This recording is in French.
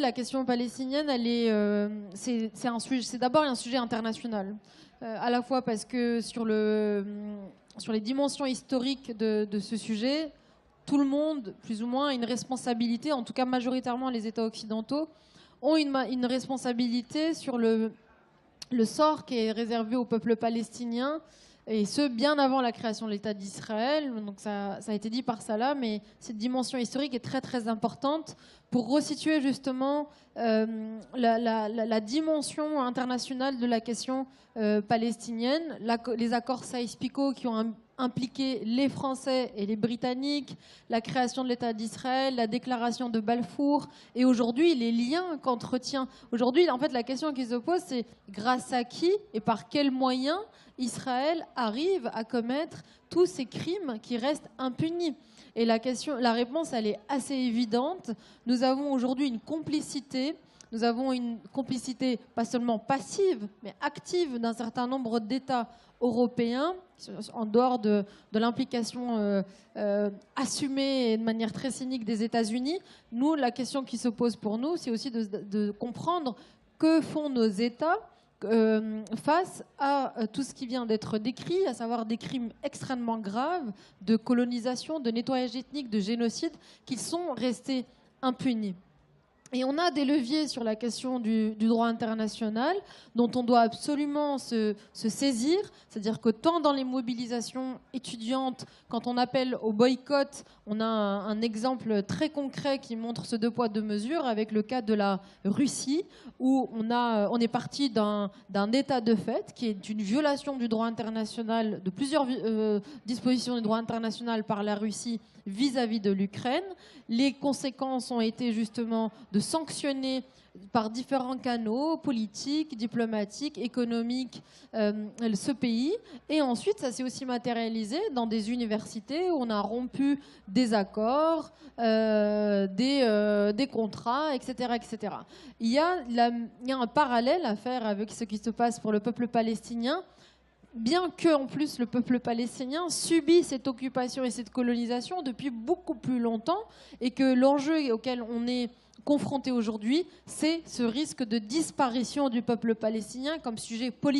la question palestinienne, c'est d'abord un sujet international. À la fois parce que sur les dimensions historiques de ce sujet, tout le monde, plus ou moins, a une responsabilité, en tout cas majoritairement les États occidentaux, ont une responsabilité sur le sort qui est réservé au peuple palestinien, et ce, bien avant la création de l'État d'Israël. Donc ça a été dit par Salah, mais cette dimension historique est très très importante pour resituer justement la dimension internationale de la question palestinienne. Les accords Saïs-Picot qui ont impliqué les Français et les Britanniques, la création de l'État d'Israël, la déclaration de Balfour, et aujourd'hui les liens qu'entretient. Aujourd'hui, en fait, la question qui se pose, c'est grâce à qui et par quels moyens Israël arrive à commettre tous ces crimes qui restent impunis. Et la réponse, elle est assez évidente. Nous avons aujourd'hui une complicité. Nous avons une complicité pas seulement passive, mais active d'un certain nombre d'États européens, en dehors de l'implication assumée et de manière très cynique des États-Unis. Nous, la question qui se pose pour nous, c'est aussi de comprendre que font nos États face à tout ce qui vient d'être décrit, à savoir des crimes extrêmement graves de colonisation, de nettoyage ethnique, de génocide, qui sont restés impunis. Et on a des leviers sur la question du droit international dont on doit absolument se saisir. C'est-à-dire que tant dans les mobilisations étudiantes, quand on appelle au boycott, on a un exemple très concret qui montre ce deux poids deux mesures avec le cas de la Russie, où on est parti d'un état de fait qui est une violation du droit international, de plusieurs dispositions du droit international par la Russie vis-à-vis de l'Ukraine. Les conséquences ont été justement de sanctionner par différents canaux politiques, diplomatiques, économiques ce pays. Et ensuite, ça s'est aussi matérialisé dans des universités où on a rompu des accords, des contrats, etc., etc. Il y a un parallèle à faire avec ce qui se passe pour le peuple palestinien. Bien que, en plus, le peuple palestinien subit cette occupation et cette colonisation depuis beaucoup plus longtemps, et que l'enjeu auquel on est confronté aujourd'hui, c'est ce risque de disparition du peuple palestinien comme sujet politique.